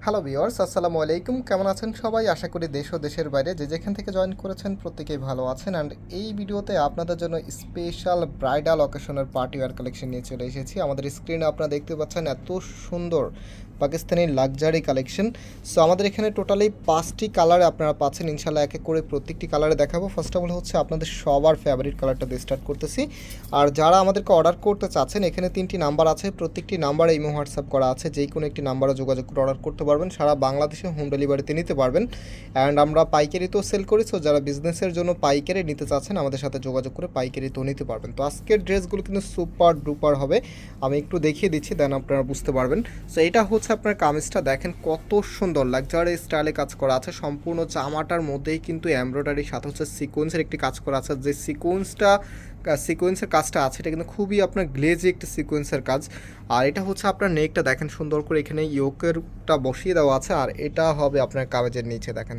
Hello viewers, আসসালামু আলাইকুম। কেমন আছেন সবাই? আশা করি দেশ ও দেশের বাইরে যে যেখান থেকে জয়েন করেছেন প্রত্যেকেই ভালো আছেন। অ্যান্ড এই ভিডিওতে আপনাদের জন্য স্পেশাল ব্রাইডাল অকেশনের পার্টি ওয়্যার কালেকশন নিয়ে চলে এসেছি। আমাদের স্ক্রিনে আপনারা দেখতে পাচ্ছেন এত সুন্দর পাকিস্তানি লাক্সারি কালেকশন। সো আমাদের এখানে টোটালি 5টি কালারে আপনারা পাচ্ছেন। ইনশাল্লাহ এক এক করে প্রত্যেকটি কালারে দেখাবো। ফার্স্ট অফ অল হচ্ছে আপনাদের সবার ফেভারিট কালারটা দিয়ে স্টার্ট করতেছি। আর যারা আমাদেরকে অর্ডার করতে চাচ্ছেন, এখানে 3টি নাম্বার আছে, প্রত্যেকটি নাম্বারে ইমো হোয়াটসঅ্যাপ করা আছে, যেই কোনো একটি নাম্বারে যোগাযোগ করে অর্ডার করতে পারবেন। সারা বাংলাদেশে হোম ডেলিভারিতে নিতে পারবেন। অ্যান্ড আমরা পাইকারিতেও সেল করি। সো যারা বিজনেসের জন্য পাইকারি নিতে চাচ্ছেন আমাদের সাথে যোগাযোগ করে পাইকারিতেও নিতে পারবেন। তো আজকের ড্রেসগুলো কিন্তু সুপার ডুপার হবে, আমি একটু দেখিয়ে দিচ্ছি, দেন আপনারা বুঝতে পারবেন। সো এটা হচ্ছে আপনার কামিজটা, দেখেন কত সুন্দর লাক্সারি স্টাইলে কাজ করা আছে। সম্পূর্ণ জামাটার মধ্যেই কিন্তু এমব্রয়ডারির সাথে হচ্ছে সিকোয়েন্সের একটি কাজ করা আছে। যে সিকোয়েন্সের কাজটা আছে এটা কিন্তু খুবই আপনার গ্লেজি একটি সিকোয়েন্সের কাজ। আর এটা হচ্ছে আপনার নেকটা দেখেন সুন্দর করে এখানে ইয়োকেরটা বসিয়ে দেওয়া আছে। আর এটা হবে আপনার কামিজের নিচে, দেখেন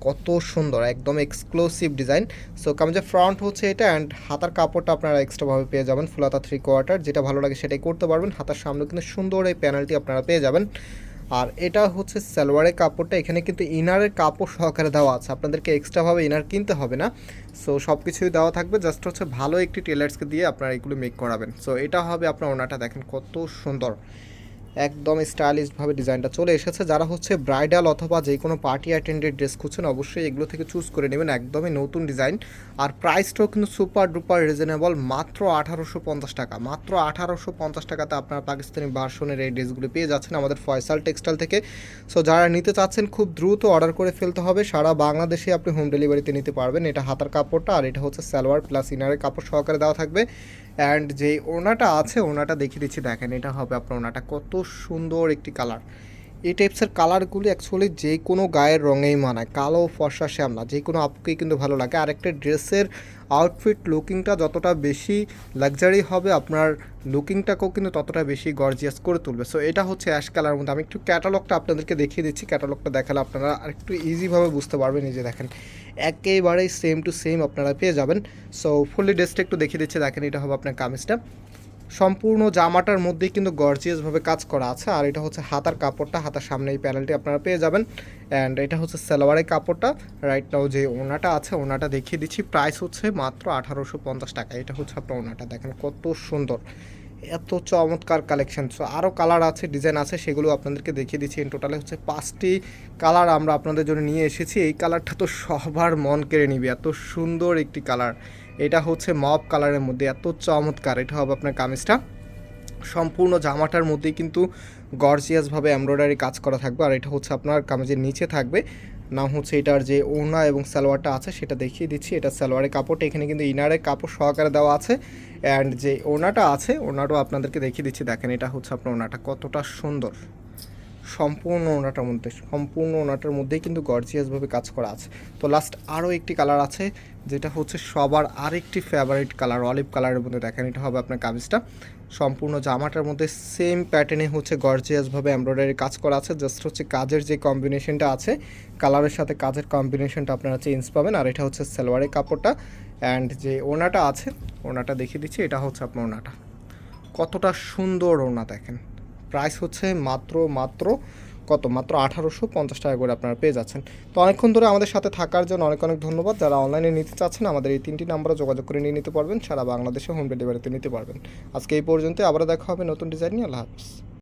কত সুন্দর, একদম এক্সক্লুসিভ ডিজাইন। সো কামিজের ফ্রন্ট হচ্ছে এটা, অ্যান্ড হাতার কাপড়টা আপনারা এক্সট্রাভাবে পেয়ে যাবেন ফুল হাতা 3/4, যেটা ভালো লাগে সেটাই করতে পারবেন। হাতার সামনে কিন্তু সুন্দর এই প্যানেলটি আপনারা পেয়ে যাবেন। আর এটা হচ্ছে সালোয়ারের কাপড়টা, এখানে কিন্তু ইনারের কাপড় সহকারে দেওয়া আছে, আপনাদেরকে এক্সট্রাভাবে ইনার কিনতে হবে না। সো সব কিছুই দেওয়া থাকবে, জাস্ট হচ্ছে ভালো একটি টেলার্সকে দিয়ে আপনারা এগুলো মেক করাবেন। সো এটা হবে আপনার ওনাটা, দেখেন কত সুন্দর, একদম স্টাইলিশভাবে ডিজাইনটা চলে এসেছে। যারা হচ্ছে ব্রাইডাল অথবা যে কোনো পার্টি অ্যাটেন্ডেড ড্রেস খুঁজছেন অবশ্যই এগুলো থেকে চুজ করে নেবেন, একদমই নতুন ডিজাইন। আর প্রাইসটাও কিন্তু সুপার ডুপার রিজনেবল, মাত্র 1850 টাকা। মাত্র 1850 টাকাতে আপনারা পাকিস্তানি ভার্সনের এই ড্রেসগুলো পেয়ে যাচ্ছেন আমাদের ফয়সাল টেক্সটাইল থেকে। সো যারা নিতে চাচ্ছেন খুব দ্রুত অর্ডার করে ফেলতে হবে, সারা বাংলাদেশে আপনি হোম ডেলিভারিতে নিতে পারবেন। এটা হাতার কাপড়টা, আর এটা হচ্ছে সালোয়ার প্লাস ইনারের কাপড় সহকারে দেওয়া থাকবে। অ্যান্ড যে ওড়নাটা আছে ওড়নাটা দেখিয়ে দিচ্ছি, দেখেন এটা হবে আপনার ওড়নাটা, কত সুন্দর একটি কালার। এই টাইপসের কালারগুলি অ্যাকচুয়ালি যে কোনো গায়ের রঙেই মানায়, কালো ফর্সা শ্যামলা যে কোনো আপুকেই কিন্তু ভালো লাগে। আর একটা ড্রেসের আউটফিট লুকিংটা যতটা বেশি লাক্সারি হবে, আপনার লুকিংটাকেও কিন্তু ততটা বেশি গর্জিয়াস করে তুলবে। সো এটা হচ্ছে অ্যাশ কালার মধ্যে। আমি একটু ক্যাটালগটা আপনাদেরকে দেখিয়ে দিচ্ছি, ক্যাটালগটা দেখালে আপনারা আরেকটু ইজিভাবে বুঝতে পারবেন। এই যে দেখেন একেবারেই সেম টু সেম আপনারা পেয়ে যাবেন। সো ফুললি ড্রেসটা একটু দেখিয়ে দিচ্ছি, দেখেন এটা হবে আপনার কামিজটা। সম্পূর্ণ জামাটার মধ্যেই কিন্তু গর্জিয়াসভাবে কাজ করা আছে। আর এটা হচ্ছে হাতার কাপড়টা, হাতার সামনে এই প্যানেলটি আপনারা পেয়ে যাবেন। অ্যান্ড এটা হচ্ছে সালোয়ারের কাপড়টা। রাইট নাও যে ওনাটা আছে ওনাটা দেখিয়ে দিচ্ছি, প্রাইস হচ্ছে মাত্র 1850 টাকা। এটা হচ্ছে আপনার ওনাটা, দেখেন কত সুন্দর, এত চমৎকার কালেকশন। সো আরও কালার আছে, ডিজাইন আছে, সেগুলো আপনাদেরকে দেখিয়ে দিচ্ছি। ইন টোটালে হচ্ছে 5টি কালার আমরা আপনাদের জন্য নিয়ে এসেছি। এই কালারটা তো সবার মন কেড়ে নিবে, এত সুন্দর একটি কালার। এটা হচ্ছে মব কালারের মধ্যে, এত চমৎকার। এটা হবে আপনার কামিজটা, সম্পূর্ণ জামাটার মধ্যেই কিন্তু গর্জিয়াসভাবে এমব্রয়ডারি কাজ করা থাকবে। আর এটা হচ্ছে আপনার কামিজের নিচে থাকবে। নাম হচ্ছে এটার যে ওড়না এবং সালোয়ারটা আছে সেটা দেখিয়ে দিচ্ছি। এটা সালোয়ারের কাপড়টা, এখানে কিন্তু ইনারের কাপড় সহকারে দেওয়া আছে। অ্যান্ড যে ওড়নাটা আছে ওড়নাটাও আপনাদেরকে দেখিয়ে দিচ্ছি, দেখেন এটা হচ্ছে আপনার ওড়নাটা, কতটা সুন্দর। সম্পূর্ণ ওনাটার মধ্যেই কিন্তু গর্জিয়াসভাবে কাজ করা আছে। তো লাস্ট আরও একটি কালার আছে, যেটা হচ্ছে সবার আরেকটি ফেভারিট কালার, অলিভ কালারের মধ্যে। দেখেন এটা হবে আপনার কামিজটা, সম্পূর্ণ জামাটার মধ্যে সেম প্যাটার্নে হচ্ছে গর্জিয়াসভাবে এমব্রয়ডারি কাজ করা আছে। জাস্ট হচ্ছে কাজের যে কম্বিনেশনটা আছে, কালারের সাথে কাজের কম্বিনেশনটা আপনারা চেঞ্জ পাবেন। আর এটা হচ্ছে সালোয়ারের কাপড়টা। অ্যান্ড যে ওনাটা আছে ওনাটা দেখিয়ে দিচ্ছি, এটা হচ্ছে আপনার ওনাটা, কতটা সুন্দর ওনা, দেখেন। প্রাইস হচ্ছে মাত্র মাত্র 1850 টাকা করে আপনারা পেয়ে যাচ্ছেন। তো অনেকক্ষণ ধরে আমাদের সাথে থাকার জন্য অনেক অনেক ধন্যবাদ। যারা অনলাইনে নিতে চাচ্ছেন আমাদের এই 3টি নাম্বারে যোগাযোগ করে নিয়ে নিতে পারবেন, সারা বাংলাদেশে হোম ডেলিভারিতে নিতে পারবেন। আজকে এই পর্যন্ত, আবারও দেখা হবে নতুন ডিজাইন নিয়ে। আল্লাহ হাফিজ।